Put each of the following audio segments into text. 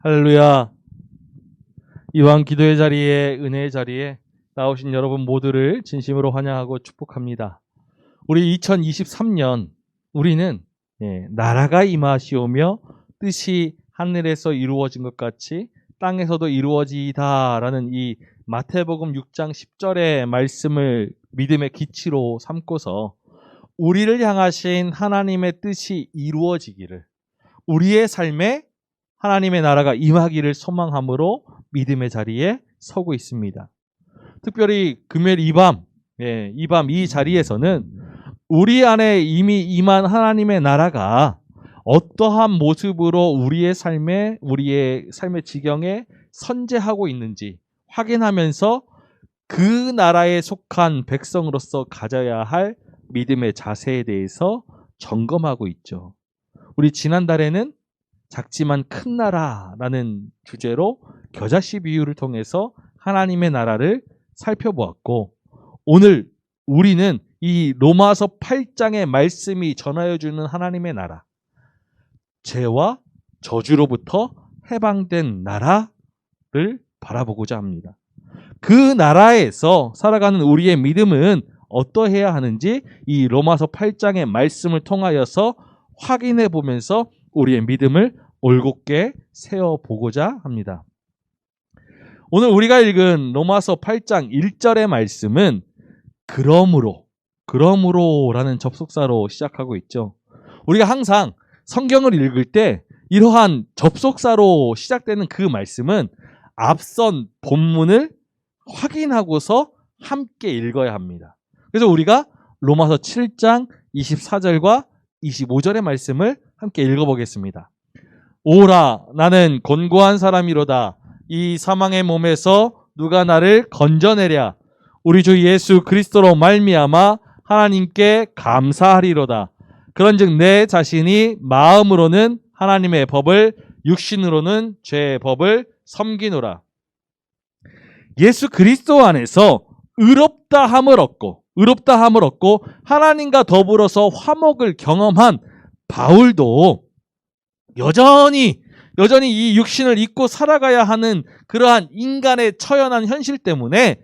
할렐루야. 이왕 기도의 자리에, 은혜의 자리에 나오신 여러분 모두를 진심으로 환영하고 축복합니다. 우리 2023년 우리는 나라가 임하시오며 뜻이 하늘에서 이루어진 것 같이 땅에서도 이루어지이다라는 이 마태복음 6장 10절의 말씀을 믿음의 기치로 삼고서 우리를 향하신 하나님의 뜻이 이루어지기를, 우리의 삶에 하나님의 나라가 임하기를 소망함으로 믿음의 자리에 서고 있습니다. 특별히 금요일 이 자리에서는 우리 안에 이미 임한 하나님의 나라가 어떠한 모습으로 우리의 삶의 지경에 선재하고 있는지 확인하면서 그 나라에 속한 백성으로서 가져야 할 믿음의 자세에 대해서 점검하고 있죠. 우리 지난달에는 작지만 큰 나라라는 주제로 겨자씨 비유를 통해서 하나님의 나라를 살펴보았고, 오늘 우리는 이 로마서 8장의 말씀이 전하여주는 하나님의 나라, 죄와 저주로부터 해방된 나라를 바라보고자 합니다. 그 나라에서 살아가는 우리의 믿음은 어떠해야 하는지 이 로마서 8장의 말씀을 통하여서 확인해 보면서 우리의 믿음을 올곧게 세워보고자 합니다. 오늘 우리가 읽은 로마서 8장 1절의 말씀은 그러므로라는 접속사로 시작하고 있죠. 우리가 항상 성경을 읽을 때 이러한 접속사로 시작되는 그 말씀은 앞선 본문을 확인하고서 함께 읽어야 합니다. 그래서 우리가 로마서 7장 24절과 25절의 말씀을 함께 읽어보겠습니다. 오라, 나는 곤고한 사람이로다. 이 사망의 몸에서 누가 나를 건져내랴. 우리 주 예수 그리스도로 말미암아 하나님께 감사하리로다. 그런즉 내 자신이 마음으로는 하나님의 법을, 육신으로는 죄의 법을 섬기노라. 예수 그리스도 안에서 의롭다 함을 얻고 하나님과 더불어서 화목을 경험한 바울도 여전히 이 육신을 입고 살아가야 하는 그러한 인간의 처연한 현실 때문에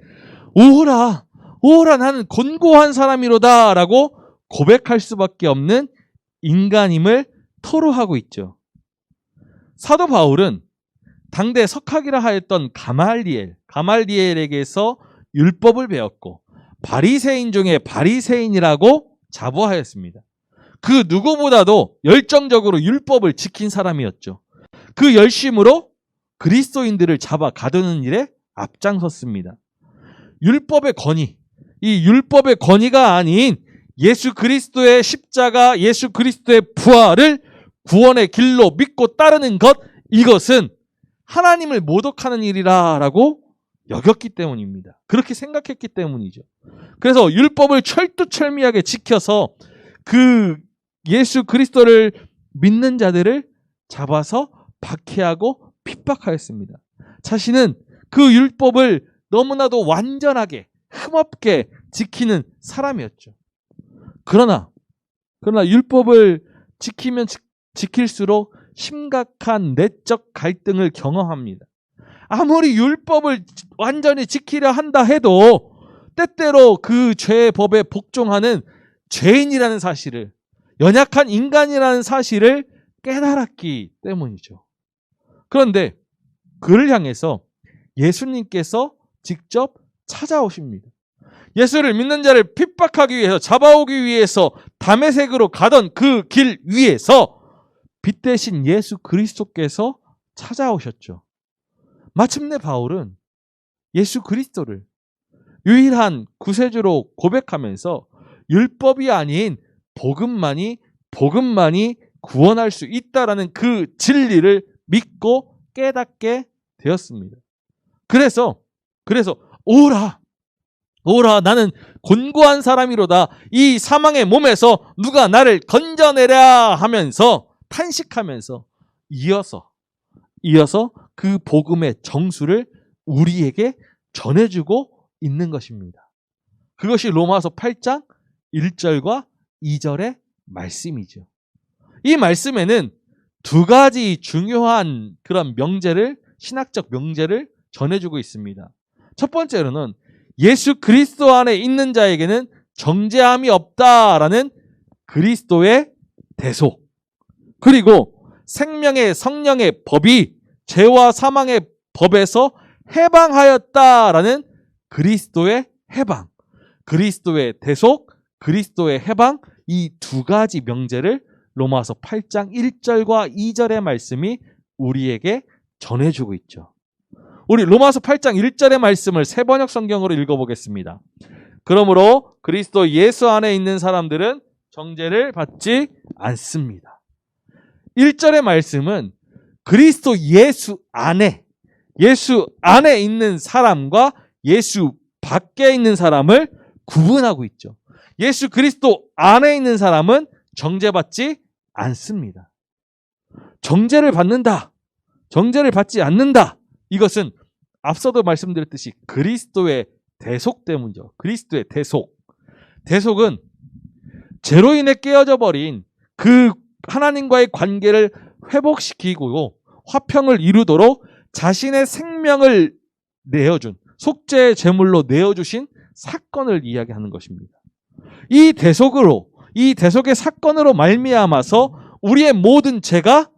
오라 나는 곤고한 사람이로다 라고 고백할 수밖에 없는 인간임을 토로하고 있죠. 사도 바울은 당대 석학이라 하였던 가말리엘에게서 율법을 배웠고 바리새인 중에 바리새인이라고 자부하였습니다. 그 누구보다도 열정적으로 율법을 지킨 사람이었죠. 그 열심으로 그리스도인들을 잡아 가두는 일에 앞장섰습니다. 율법의 권위가 아닌 예수 그리스도의 십자가, 예수 그리스도의 부활을 구원의 길로 믿고 따르는 것, 이것은 하나님을 모독하는 일이라고 여겼기 때문입니다. 그렇게 생각했기 때문이죠. 그래서 율법을 철두철미하게 지켜서 그 예수 그리스도를 믿는 자들을 잡아서 박해하고 핍박하였습니다. 자신은 그 율법을 너무나도 완전하게 흠없게 지키는 사람이었죠. 그러나 율법을 지키면 지킬수록 심각한 내적 갈등을 경험합니다. 아무리 율법을 완전히 지키려 한다 해도 때때로 그 죄의 법에 복종하는 죄인이라는 사실을, 연약한 인간이라는 사실을 깨달았기 때문이죠. 그런데 그를 향해서 예수님께서 직접 찾아오십니다. 예수를 믿는 자를 핍박하기 위해서, 잡아오기 위해서 다메섹으로 가던 그 길 위에서 빛 대신 예수 그리스도께서 찾아오셨죠. 마침내 바울은 예수 그리스도를 유일한 구세주로 고백하면서 율법이 아닌 복음만이 구원할 수 있다라는 그 진리를 믿고 깨닫게 되었습니다. 그래서 오라 나는 곤고한 사람이로다. 이 사망의 몸에서 누가 나를 건져내랴 하면서 탄식하면서 이어서 그 복음의 정수를 우리에게 전해주고 있는 것입니다. 그것이 로마서 8장 1절과 2절의 말씀이죠. 이 말씀에는 두 가지 중요한 그런 명제를, 신학적 명제를 전해주고 있습니다. 첫 번째로는 예수 그리스도 안에 있는 자에게는 정죄함이 없다라는 그리스도의 대속, 그리고 생명의 성령의 법이 죄와 사망의 법에서 해방하였다라는 그리스도의 해방, 그리스도의 대속, 그리스도의 해방, 이 두 가지 명제를 로마서 8장 1절과 2절의 말씀이 우리에게 전해주고 있죠. 우리 로마서 8장 1절의 말씀을 새번역 성경으로 읽어보겠습니다. 그러므로 그리스도 예수 안에 있는 사람들은 정죄를 받지 않습니다. 1절의 말씀은 그리스도 예수 안에 있는 사람과 예수 밖에 있는 사람을 구분하고 있죠. 예수 그리스도 안에 있는 사람은 정죄받지 않습니다. 정죄를 받는다, 정죄를 받지 않는다. 이것은 앞서도 말씀드렸듯이 그리스도의 대속 때문이죠. 그리스도의 대속. 대속은 죄로 인해 깨어져 버린 그 하나님과의 관계를 회복시키고 화평을 이루도록 자신의 생명을 내어준, 속죄의 제물로 내어주신 사건을 이야기하는 것입니다. 이 대속의 사건으로 말미암아서 우리의 모든 죄가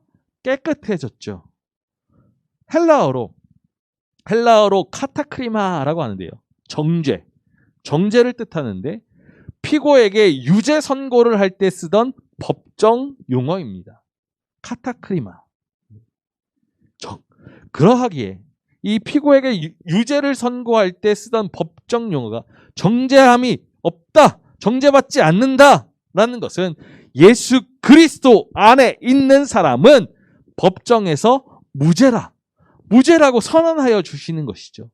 깨끗해졌죠. 헬라어로 카타크리마라고 하는데요. 정죄를 뜻하는데 피고에게 유죄 선고를 할 때 쓰던 법정 용어입니다. 카타크리마. 그러하기에 이 피고에게 유죄를 선고할 때 쓰던 법정 용어가 정죄함이 없다, 정죄받지 않는다라는 것은 예수 그리스도 안에 있는 사람은 법정에서 무죄라고 선언하여 주시는 것이죠.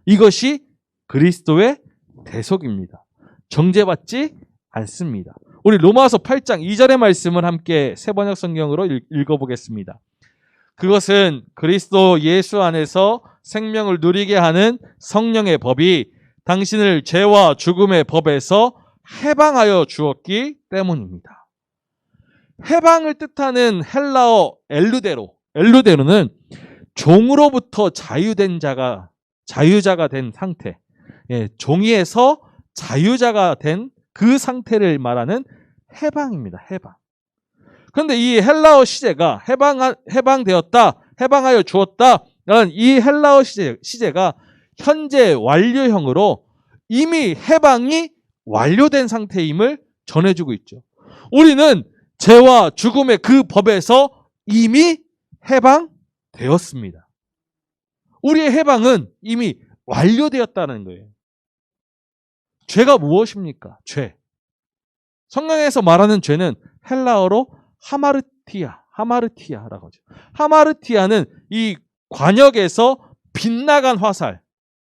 이것이 그리스도의 대속입니다. 정죄받지 않습니다. 우리 로마서 8장 2절의 말씀을 함께 새번역 성경으로 읽어보겠습니다. 그것은 그리스도 예수 안에서 생명을 누리게 하는 성령의 법이 당신을 죄와 죽음의 법에서 해방하여 주었기 때문입니다. 해방을 뜻하는 헬라어 엘루데로는 종으로부터 자유자가 된 상태, 종이에서 자유자가 된 그 상태를 말하는 해방입니다. 해방. 그런데 이 헬라어 시제가 해방되었다, 해방하여 주었다 라는 이 헬라어 시제가 현재 완료형으로 이미 해방이 완료된 상태임을 전해주고 있죠. 우리는 죄와 죽음의 그 법에서 이미 해방되었습니다. 우리의 해방은 이미 완료되었다는 거예요. 죄가 무엇입니까? 죄. 성경에서 말하는 죄는 헬라어로 하마르티아라고 하죠. 하마르티아는 이 관역에서 빗나간 화살,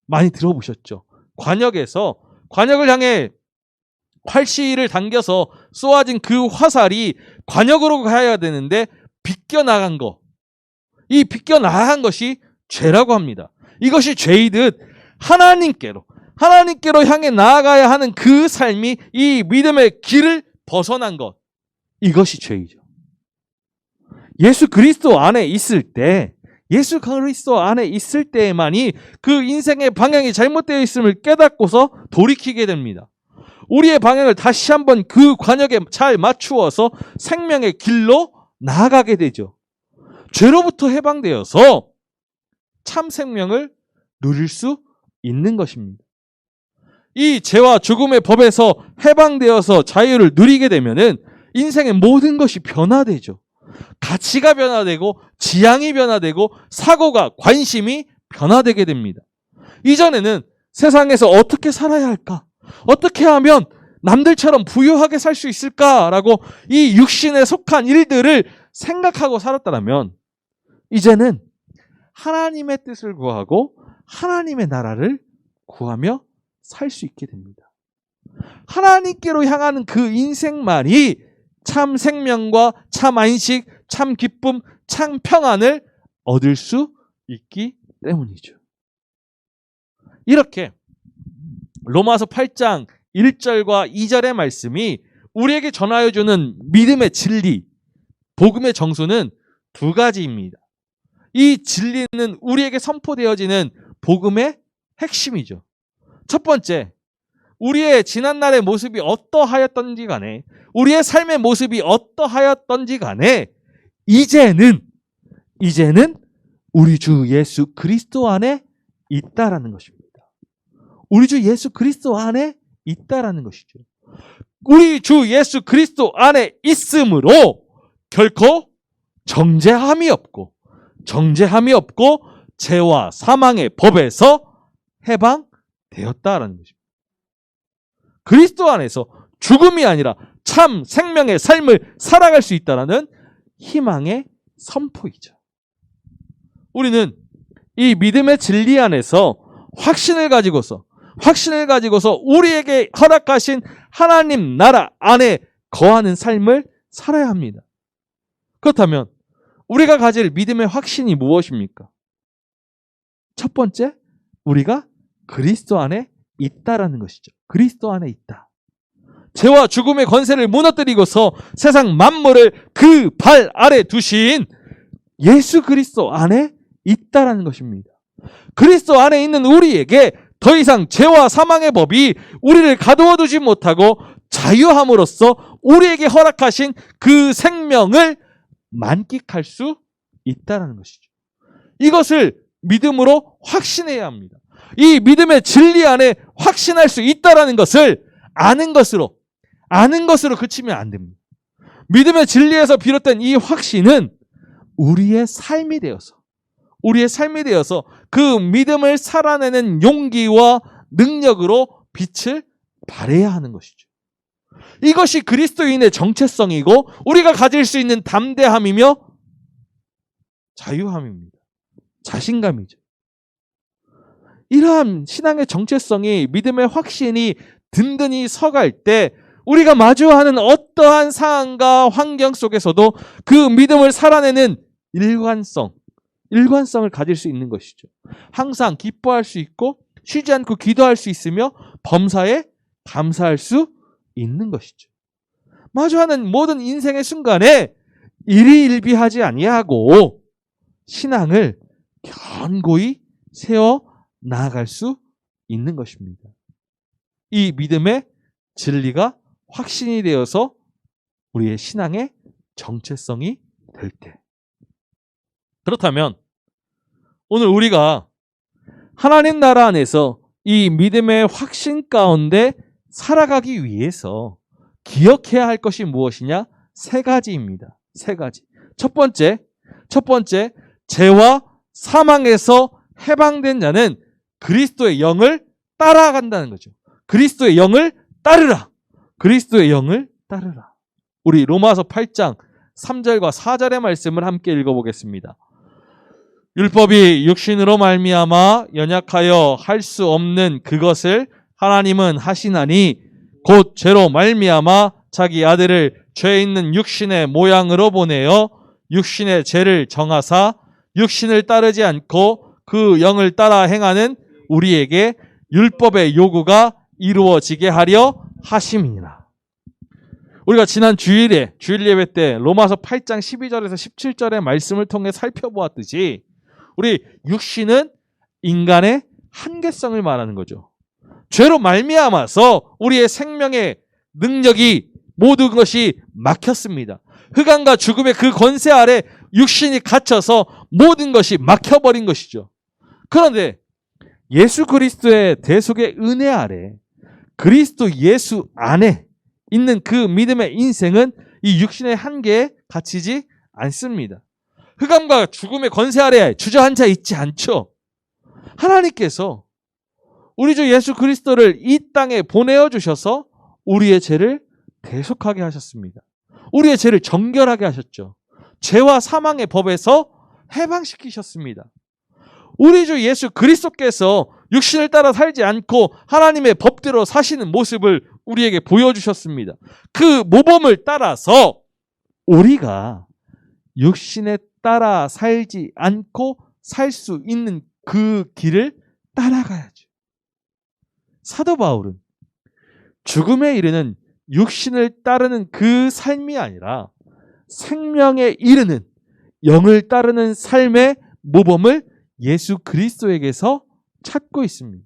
많이 들어보셨죠? 관역을 향해 활시를 당겨서 쏘아진 그 화살이 관역으로 가야 되는데 비껴나간 거, 이 비껴나간 것이 죄라고 합니다. 이것이 죄이듯 하나님께로 향해 나아가야 하는 그 삶이 이 믿음의 길을 벗어난 것, 이것이 죄이죠. 예수 그리스도 안에 있을 때에만이 그 인생의 방향이 잘못되어 있음을 깨닫고서 돌이키게 됩니다. 우리의 방향을 다시 한번 그 관역에 잘 맞추어서 생명의 길로 나아가게 되죠. 죄로부터 해방되어서 참 생명을 누릴 수 있는 것입니다. 이 죄와 죽음의 법에서 해방되어서 자유를 누리게 되면은 인생의 모든 것이 변화되죠. 가치가 변화되고 지향이 변화되고 사고가, 관심이 변화되게 됩니다. 이전에는 세상에서 어떻게 살아야 할까? 어떻게 하면 남들처럼 부유하게 살 수 있을까라고 이 육신에 속한 일들을 생각하고 살았다면 이제는 하나님의 뜻을 구하고 하나님의 나라를 구하며 살 수 있게 됩니다. 하나님께로 향하는 그 인생만이 참 생명과 참 안식, 참 기쁨, 참 평안을 얻을 수 있기 때문이죠. 이렇게 로마서 8장 1절과 2절의 말씀이 우리에게 전하여 주는 믿음의 진리, 복음의 정수는 두 가지입니다. 이 진리는 우리에게 선포되어지는 복음의 핵심이죠. 첫 번째, 우리의 지난날의 모습이 어떠하였던지 간에, 우리의 삶의 모습이 어떠하였던지 간에 이제는 우리 주 예수 그리스도 안에 있다라는 것입니다. 우리 주 예수 그리스도 안에 있다라는 것이죠. 우리 주 예수 그리스도 안에 있으므로 결코 정죄함이 없고 죄와 사망의 법에서 해방되었다라는 것입니다. 그리스도 안에서 죽음이 아니라 참 생명의 삶을 살아갈 수 있다라는 희망의 선포이죠. 우리는 이 믿음의 진리 안에서 확신을 가지고서 우리에게 허락하신 하나님 나라 안에 거하는 삶을 살아야 합니다. 그렇다면 우리가 가질 믿음의 확신이 무엇입니까? 첫 번째, 우리가 그리스도 안에 있다라는 것이죠. 그리스도 안에 있다. 죄와 죽음의 권세를 무너뜨리고서 세상 만물을 그 발 아래 두신 예수 그리스도 안에 있다라는 것입니다. 그리스도 안에 있는 우리에게 더 이상 죄와 사망의 법이 우리를 가두어 두지 못하고 자유함으로써 우리에게 허락하신 그 생명을 만끽할 수 있다는 것이죠. 이것을 믿음으로 확신해야 합니다. 이 믿음의 진리 안에 확신할 수 있다는 것을 아는 것으로 그치면 안 됩니다. 믿음의 진리에서 비롯된 이 확신은 우리의 삶이 되어서 그 믿음을 살아내는 용기와 능력으로 빛을 발해야 하는 것이죠. 이것이 그리스도인의 정체성이고 우리가 가질 수 있는 담대함이며 자유함입니다. 자신감이죠. 이러한 신앙의 정체성이, 믿음의 확신이 든든히 서갈 때 우리가 마주하는 어떠한 상황과 환경 속에서도 그 믿음을 살아내는 일관성을 가질 수 있는 것이죠. 항상 기뻐할 수 있고 쉬지 않고 기도할 수 있으며 범사에 감사할 수 있는 것이죠. 마주하는 모든 인생의 순간에 일희일비하지 아니하고 신앙을 견고히 세워 나아갈 수 있는 것입니다. 이 믿음의 진리가 확신이 되어서 우리의 신앙의 정체성이 될 때. 그렇다면 오늘 우리가 하나님 나라 안에서 이 믿음의 확신 가운데 살아가기 위해서 기억해야 할 것이 무엇이냐? 세 가지입니다. 세 가지. 첫 번째, 죄와 사망에서 해방된 자는 그리스도의 영을 따라간다는 거죠. 그리스도의 영을 따르라. 그리스도의 영을 따르라. 우리 로마서 8장 3절과 4절의 말씀을 함께 읽어보겠습니다. 율법이 육신으로 말미암아 연약하여 할 수 없는 그것을 하나님은 하시나니 곧 죄로 말미암아 자기 아들을 죄 있는 육신의 모양으로 보내어 육신의 죄를 정하사 육신을 따르지 않고 그 영을 따라 행하는 우리에게 율법의 요구가 이루어지게 하려 하심이니라. 우리가 지난 주일 예배 때 로마서 8장 12절에서 17절의 말씀을 통해 살펴보았듯이 우리 육신은 인간의 한계성을 말하는 거죠. 죄로 말미암아서 우리의 생명의 능력이 모든 것이 막혔습니다. 흑암과 죽음의 그 권세 아래 육신이 갇혀서 모든 것이 막혀버린 것이죠. 그런데 예수 그리스도의 대속의 은혜 아래 그리스도 예수 안에 있는 그 믿음의 인생은 이 육신의 한계에 갇히지 않습니다. 흑암과 죽음의 권세 아래 주저앉아 있지 않죠. 하나님께서 우리 주 예수 그리스도를 이 땅에 보내어 주셔서 우리의 죄를 대속하게 하셨습니다. 우리의 죄를 정결하게 하셨죠. 죄와 사망의 법에서 해방시키셨습니다. 우리 주 예수 그리스도께서 육신을 따라 살지 않고 하나님의 법대로 사시는 모습을 우리에게 보여주셨습니다. 그 모범을 따라서 우리가 육신에 따라 살지 않고 살 수 있는 그 길을 따라가야죠. 사도 바울은 죽음에 이르는 육신을 따르는 그 삶이 아니라 생명에 이르는 영을 따르는 삶의 모범을 예수 그리스도에게서 찾고 있습니다.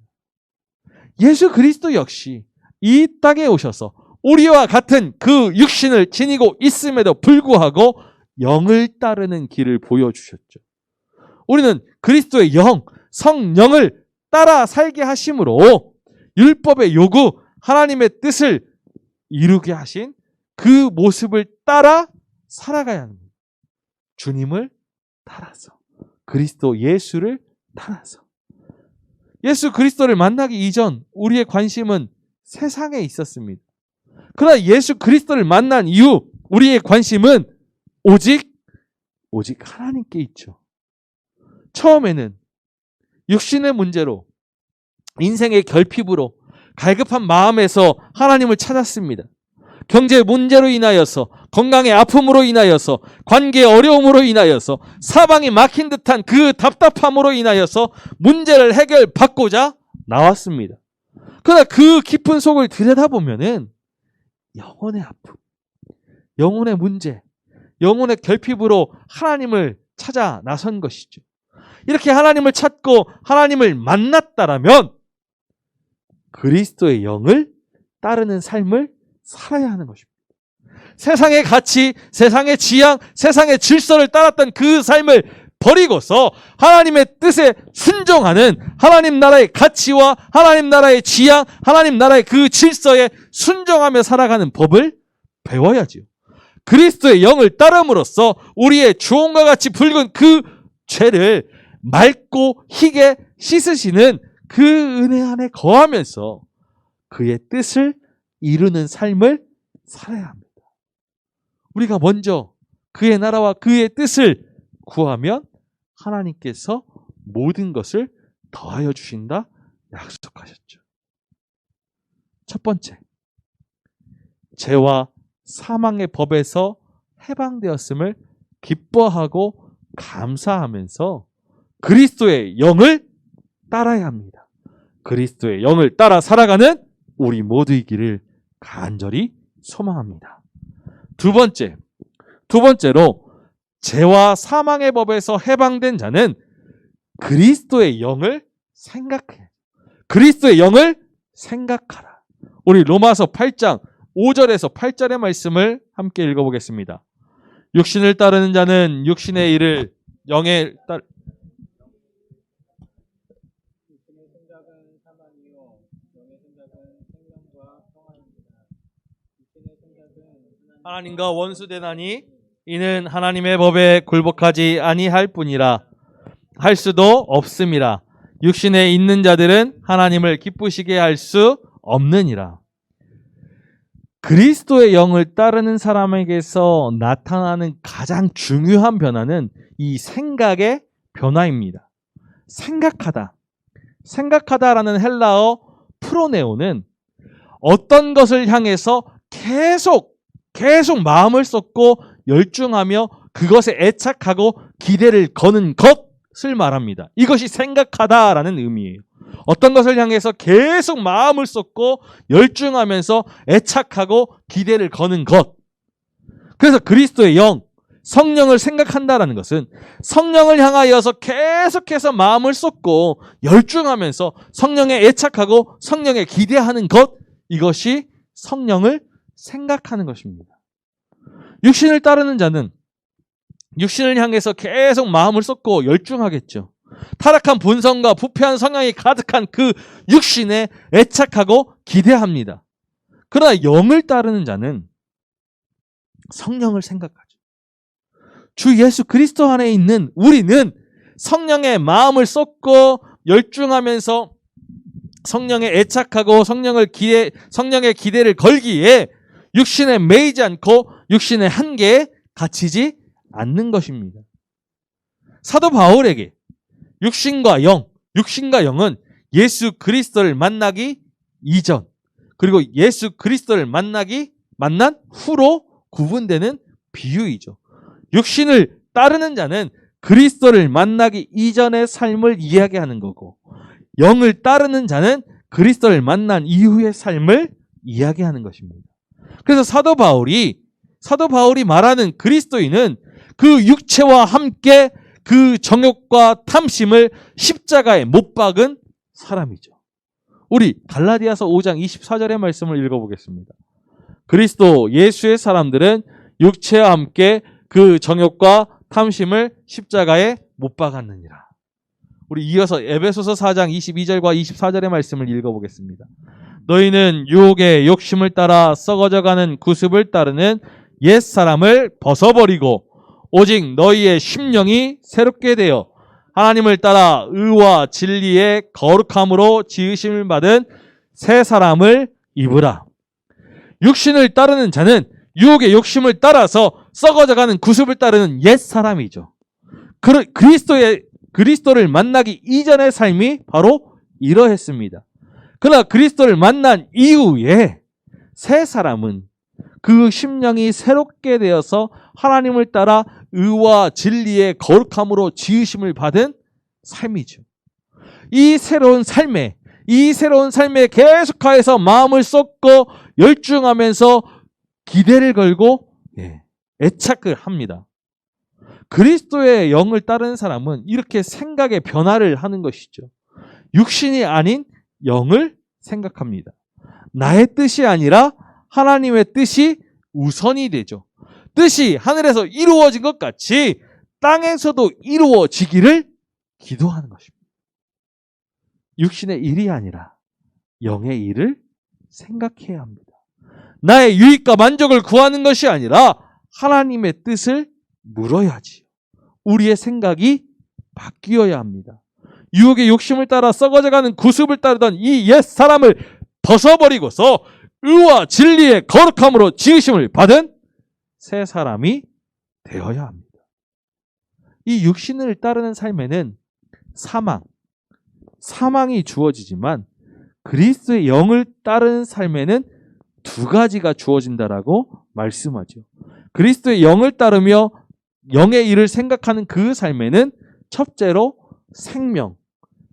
예수 그리스도 역시 이 땅에 오셔서 우리와 같은 그 육신을 지니고 있음에도 불구하고 영을 따르는 길을 보여주셨죠. 우리는 그리스도의 영, 성령을 따라 살게 하심으로 율법의 요구, 하나님의 뜻을 이루게 하신 그 모습을 따라 살아가야 합니다. 주님을 따라서, 그리스도 예수를 따라서. 예수 그리스도를 만나기 이전 우리의 관심은 세상에 있었습니다. 그러나 예수 그리스도를 만난 이후 우리의 관심은 오직 하나님께 있죠. 처음에는 육신의 문제로, 인생의 결핍으로, 갈급한 마음에서 하나님을 찾았습니다. 경제 문제로 인하여서, 건강의 아픔으로 인하여서, 관계의 어려움으로 인하여서, 사방이 막힌 듯한 그 답답함으로 인하여서 문제를 해결받고자 나왔습니다. 그러나 그 깊은 속을 들여다보면은 영혼의 아픔, 영혼의 문제, 영혼의 결핍으로 하나님을 찾아 나선 것이죠. 이렇게 하나님을 찾고 하나님을 만났다라면 그리스도의 영을 따르는 삶을 살아야 하는 것입니다. 세상의 가치, 세상의 지향, 세상의 질서를 따랐던 그 삶을 버리고서 하나님의 뜻에 순종하는, 하나님 나라의 가치와 하나님 나라의 지향, 하나님 나라의 그 질서에 순종하며 살아가는 법을 배워야지요. 그리스도의 영을 따름으로써 우리의 주홍과 같이 붉은 그 죄를 맑고 희게 씻으시는 그 은혜 안에 거하면서 그의 뜻을 이루는 삶을 살아야 합니다. 우리가 먼저 그의 나라와 그의 뜻을 구하면 하나님께서 모든 것을 더하여 주신다 약속하셨죠. 첫 번째, 죄와 사망의 법에서 해방되었음을 기뻐하고 감사하면서 그리스도의 영을 따라야 합니다. 그리스도의 영을 따라 살아가는 우리 모두이기를 간절히 소망합니다. 두 번째로 죄와 사망의 법에서 해방된 자는 그리스도의 영을 생각해. 그리스도의 영을 생각하라. 우리 로마서 8장 5절에서 8절의 말씀을 함께 읽어보겠습니다. 육신을 따르는 자는 육신의 일을, 영의 따르 육신의 생각은 사망이요 영의 생각은 생명과 평안입니다. 육신의 생각은 하나님과 원수되나니 이는 하나님의 법에 굴복하지 아니할 뿐이라. 할 수도 없음이라. 육신에 있는 자들은 하나님을 기쁘시게 할 수 없느니라. 그리스도의 영을 따르는 사람에게서 나타나는 가장 중요한 변화는 이 생각의 변화입니다. 생각하다라는 헬라어 프로네오는 어떤 것을 향해서 계속 마음을 쏟고 열중하며 그것에 애착하고 기대를 거는 것을 말합니다. 이것이 생각하다라는 의미예요. 어떤 것을 향해서 계속 마음을 쏟고 열중하면서 애착하고 기대를 거는 것. 그래서 그리스도의 영, 성령을 생각한다라는 것은 성령을 향하여서 계속해서 마음을 쏟고 열중하면서 성령에 애착하고 성령에 기대하는 것, 이것이 성령을 생각하는 것입니다. 육신을 따르는 자는 육신을 향해서 계속 마음을 쏟고 열중하겠죠. 타락한 본성과 부패한 성향이 가득한 그 육신에 애착하고 기대합니다. 그러나 영을 따르는 자는 성령을 생각하죠. 주 예수 그리스도 안에 있는 우리는 성령의 마음을 쏟고 열중하면서 성령에 애착하고 성령의 기대를 걸기에 육신에 매이지 않고 육신의 한계에 갇히지 않는 것입니다. 사도 바울에게 육신과 영은 예수 그리스도를 만나기 이전, 그리고 예수 그리스도를 만난 후로 구분되는 비유이죠. 육신을 따르는 자는 그리스도를 만나기 이전의 삶을 이야기하는 거고, 영을 따르는 자는 그리스도를 만난 이후의 삶을 이야기하는 것입니다. 그래서 사도 바울이 말하는 그리스도인은 그 육체와 함께 그 정욕과 탐심을 십자가에 못 박은 사람이죠. 우리 갈라디아서 5장 24절의 말씀을 읽어보겠습니다. 그리스도 예수의 사람들은 육체와 함께 그 정욕과 탐심을 십자가에 못 박았느니라. 우리 이어서 에베소서 4장 22절과 24절의 말씀을 읽어보겠습니다. 너희는 유혹의 욕심을 따라 썩어져가는 구습을 따르는 옛사람을 벗어버리고 오직 너희의 심령이 새롭게 되어 하나님을 따라 의와 진리의 거룩함으로 지으심을 받은 새 사람을 입으라. 육신을 따르는 자는 유혹의 욕심을 따라서 썩어져가는 구습을 따르는 옛사람이죠. 그리스도를 만나기 이전의 삶이 바로 이러했습니다. 그러나 그리스도를 만난 이후에 새 사람은 그 심령이 새롭게 되어서 하나님을 따라 의와 진리의 거룩함으로 지으심을 받은 삶이죠. 이 새로운 삶에 계속하여서 마음을 쏟고 열중하면서 기대를 걸고 애착을 합니다. 그리스도의 영을 따르는 사람은 이렇게 생각의 변화를 하는 것이죠. 육신이 아닌 영을 생각합니다. 나의 뜻이 아니라 하나님의 뜻이 우선이 되죠. 뜻이 하늘에서 이루어진 것 같이 땅에서도 이루어지기를 기도하는 것입니다. 육신의 일이 아니라 영의 일을 생각해야 합니다. 나의 유익과 만족을 구하는 것이 아니라 하나님의 뜻을 물어야지요. 우리의 생각이 바뀌어야 합니다. 유혹의 욕심을 따라 썩어져가는 구습을 따르던 이 옛 사람을 벗어버리고서 의와 진리의 거룩함으로 지으심을 받은 새 사람이 되어야 합니다. 이 육신을 따르는 삶에는 사망이 주어지지만 그리스도의 영을 따르는 삶에는 두 가지가 주어진다라고 말씀하죠. 그리스도의 영을 따르며 영의 일을 생각하는 그 삶에는 첫째로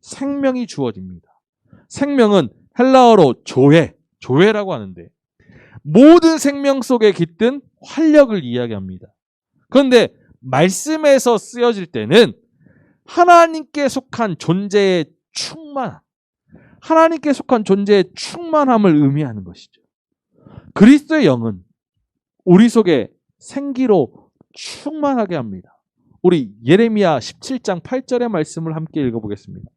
생명이 주어집니다. 생명은 헬라어로 조회라고 하는데 모든 생명 속에 깃든 활력을 이야기합니다. 그런데 말씀에서 쓰여질 때는 하나님께 속한 존재의 충만함을 의미하는 것이죠. 그리스도의 영은 우리 속에 생기로 충만하게 합니다. 우리 예레미야 17장 8절의 말씀을 함께 읽어보겠습니다.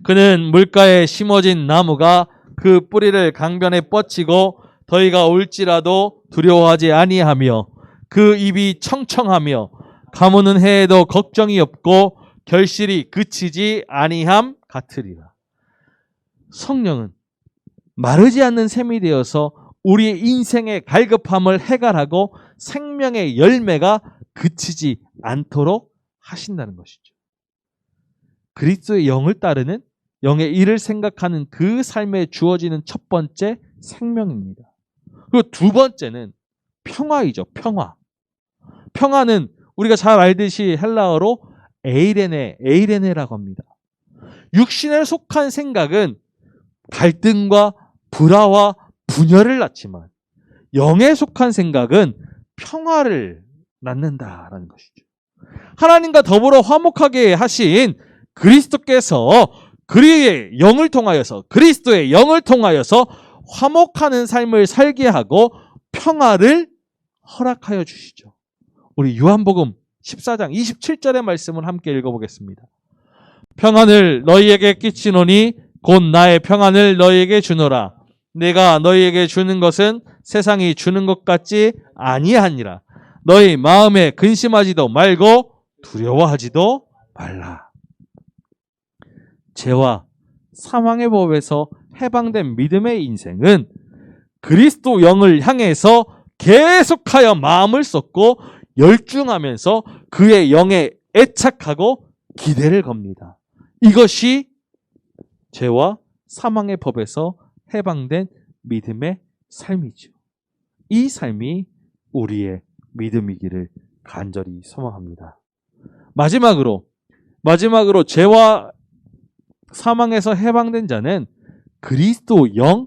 그는 물가에 심어진 나무가 그 뿌리를 강변에 뻗치고 더위가 올지라도 두려워하지 아니하며 그 입이 청청하며 가무는 해에도 걱정이 없고 결실이 그치지 아니함 같으리라. 성령은 마르지 않는 샘이 되어서 우리의 인생의 갈급함을 해결하고 생명의 열매가 그치지 않도록 하신다는 것이죠. 그리스도의 영을 따르는 영의 일을 생각하는 그 삶에 주어지는 첫 번째 생명입니다. 그리고 두 번째는 평화이죠. 평화는 우리가 잘 알듯이 헬라어로 에이레네라고 합니다. 육신에 속한 생각은 갈등과 불화와 분열을 낳지만 영에 속한 생각은 평화를 낳는다라는 것이죠. 하나님과 더불어 화목하게 하신 그리스도께서 그리스도의 영을 통하여서 화목하는 삶을 살게 하고 평화를 허락하여 주시죠. 우리 요한복음 14장 27절의 말씀을 함께 읽어보겠습니다. 평안을 너희에게 끼치노니 곧 나의 평안을 너희에게 주노라. 내가 너희에게 주는 것은 세상이 주는 것 같지 아니하니라. 너희 마음에 근심하지도 말고 두려워하지도 말라. 죄와 사망의 법에서 해방된 믿음의 인생은 그리스도 영을 향해서 계속하여 마음을 쏟고 열중하면서 그의 영에 애착하고 기대를 겁니다. 이것이 죄와 사망의 법에서 해방된 믿음의 삶이죠. 이 삶이 우리의 믿음이기를 간절히 소망합니다. 마지막으로 죄와 사망에서 해방된 자는 그리스도 영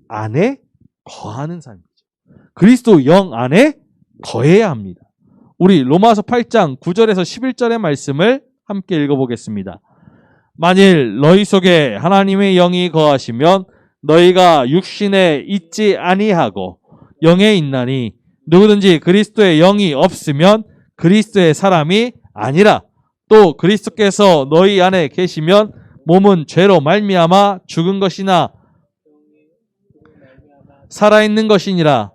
안에 거하는 삶이죠. 그리스도 영 안에 거해야 합니다. 우리 로마서 8장 9절에서 11절의 말씀을 함께 읽어보겠습니다. 만일 너희 속에 하나님의 영이 거하시면 너희가 육신에 있지 아니하고 영에 있나니 누구든지 그리스도의 영이 없으면 그리스도의 사람이 아니라 또 그리스도께서 너희 안에 계시면 몸은 죄로 말미암아 죽은 것이나 살아있는 것이니라.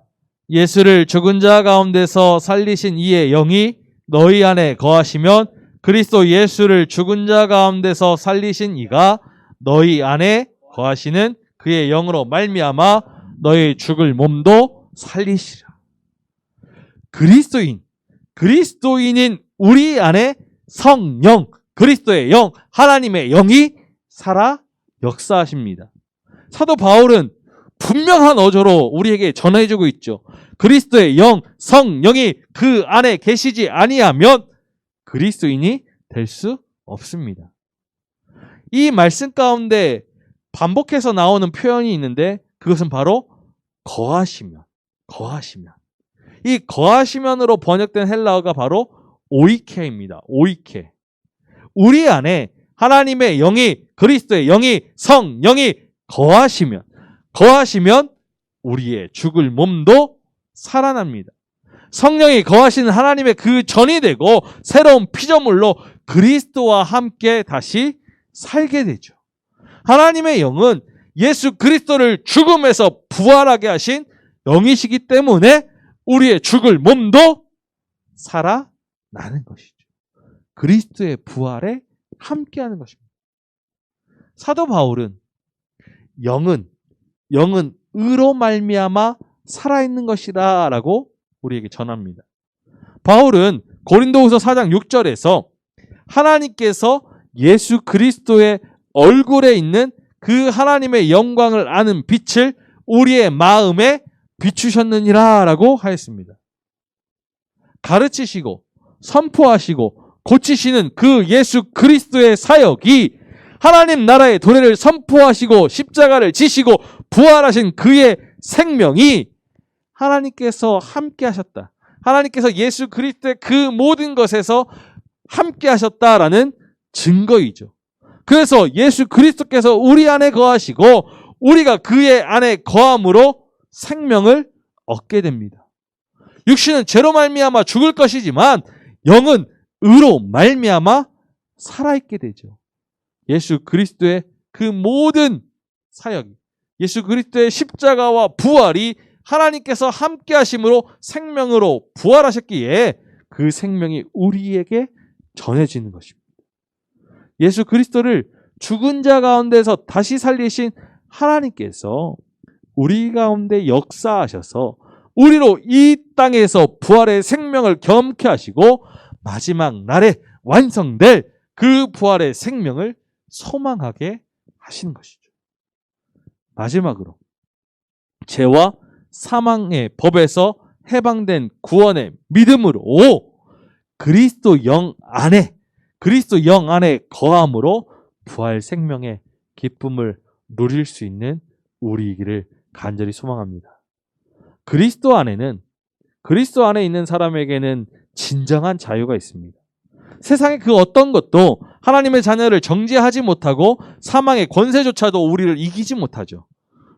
예수를 죽은 자 가운데서 살리신 이의 영이 너희 안에 거하시면 그리스도 예수를 죽은 자 가운데서 살리신 이가 너희 안에 거하시는 그의 영으로 말미암아 너희 죽을 몸도 살리시라. 그리스도인인 우리 안에 성령, 그리스도의 영, 하나님의 영이 살아 역사하십니다. 사도 바울은 분명한 어조로 우리에게 전해주고 있죠. 그리스도의 영, 성령이 그 안에 계시지 아니하면 그리스도인이 될 수 없습니다. 이 말씀 가운데 반복해서 나오는 표현이 있는데 그것은 바로 거하시면. 이 거하시면으로 번역된 헬라어가 바로 오이케입니다. 오이케. 우리 안에 하나님의 영이, 그리스도의 영이, 성령이 거하시면 우리의 죽을 몸도 살아납니다. 성령이 거하시는 하나님의 그 전이 되고 새로운 피조물로 그리스도와 함께 다시 살게 되죠. 하나님의 영은 예수 그리스도를 죽음에서 부활하게 하신 영이시기 때문에 우리의 죽을 몸도 살아나는 것이죠. 그리스도의 부활에 함께하는 것입니다. 사도 바울은 영은 의로 말미암아 살아있는 것이다 라고 우리에게 전합니다. 바울은 고린도후서 4장 6절에서 하나님께서 예수 그리스도의 얼굴에 있는 그 하나님의 영광을 아는 빛을 우리의 마음에 비추셨느니라 라고 하였습니다. 가르치시고 선포하시고 고치시는 그 예수 그리스도의 사역이 하나님 나라의 도래를 선포하시고 십자가를 지시고 부활하신 그의 생명이 하나님께서 함께 하셨다. 하나님께서 예수 그리스도의 그 모든 것에서 함께 하셨다라는 증거이죠. 그래서 예수 그리스도께서 우리 안에 거하시고 우리가 그의 안에 거함으로 생명을 얻게 됩니다. 육신은 죄로 말미암아 죽을 것이지만 영은 의로 말미암아 살아있게 되죠. 예수 그리스도의 그 모든 사역, 예수 그리스도의 십자가와 부활이 하나님께서 함께 하심으로 생명으로 부활하셨기에 그 생명이 우리에게 전해지는 것입니다. 예수 그리스도를 죽은 자 가운데서 다시 살리신 하나님께서 우리 가운데 역사하셔서 우리로 이 땅에서 부활의 생명을 경험케 하시고 마지막 날에 완성될 그 부활의 생명을 소망하게 하시는 것이죠. 마지막으로 죄와 사망의 법에서 해방된 구원의 믿음으로 그리스도 영 안에 거함으로 부활 생명의 기쁨을 누릴 수 있는 우리이기를 간절히 소망합니다. 그리스도 안에 있는 사람에게는 진정한 자유가 있습니다. 세상의 그 어떤 것도 하나님의 자녀를 정죄하지 못하고 사망의 권세조차도 우리를 이기지 못하죠.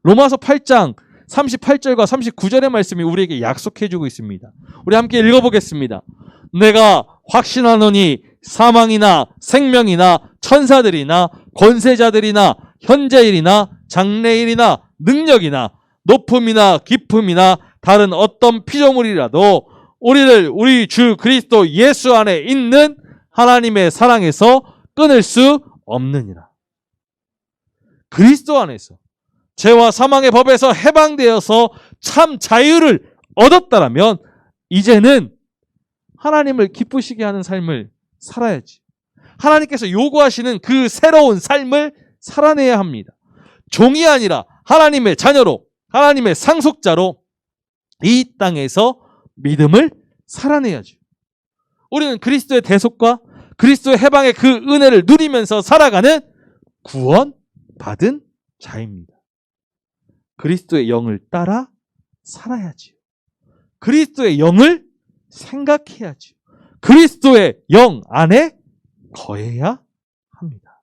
로마서 8장 38절과 39절의 말씀이 우리에게 약속해주고 있습니다. 우리 함께 읽어보겠습니다. 내가 확신하노니 사망이나 생명이나 천사들이나 권세자들이나 현재일이나 장래일이나 능력이나 높음이나 깊음이나 다른 어떤 피조물이라도 우리를 우리 주 그리스도 예수 안에 있는 하나님의 사랑에서 끊을 수 없느니라. 그리스도 안에서 죄와 사망의 법에서 해방되어서 참 자유를 얻었다라면 이제는 하나님을 기쁘시게 하는 삶을 살아야지. 하나님께서 요구하시는 그 새로운 삶을 살아내야 합니다. 종이 아니라 하나님의 자녀로, 하나님의 상속자로 이 땅에서 믿음을 살아내야죠. 우리는 그리스도의 대속과 그리스도의 해방의 그 은혜를 누리면서 살아가는 구원받은 자입니다. 그리스도의 영을 따라 살아야지요. 그리스도의 영을 생각해야지요. 그리스도의 영 안에 거해야 합니다.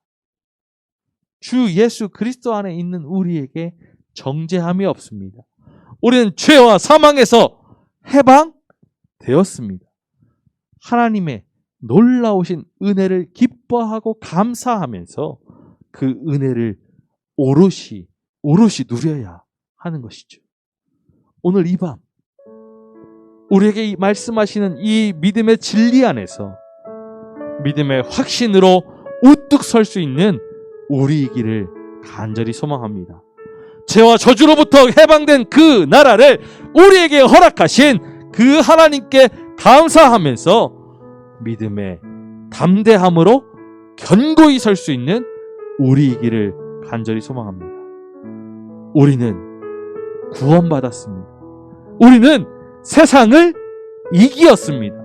주 예수 그리스도 안에 있는 우리에게 정죄함이 없습니다. 우리는 죄와 사망에서 해방되었습니다. 하나님의 놀라우신 은혜를 기뻐하고 감사하면서 그 은혜를 오롯이 누려야 하는 것이죠. 오늘 이 밤 우리에게 말씀하시는 이 믿음의 진리 안에서 믿음의 확신으로 우뚝 설 수 있는 우리이기를 간절히 소망합니다. 죄와 저주로부터 해방된 그 나라를 우리에게 허락하신 그 하나님께 감사하면서 믿음의 담대함으로 견고히 설 수 있는 우리이기를 간절히 소망합니다. 우리는 구원받았습니다. 우리는 세상을 이기었습니다.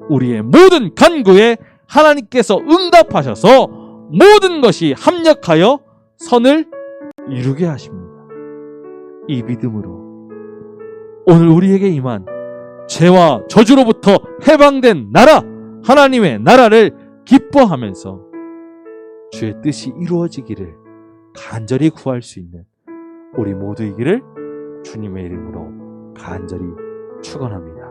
우리의 모든 간구에 하나님께서 응답하셔서 모든 것이 합력하여 선을 이루게 하십니다. 이 믿음으로 오늘 우리에게 임한 죄와 저주로부터 해방된 나라, 하나님의 나라를 기뻐하면서 주의 뜻이 이루어지기를 간절히 구할 수 있는 우리 모두이기를 주님의 이름으로 간절히 축원합니다.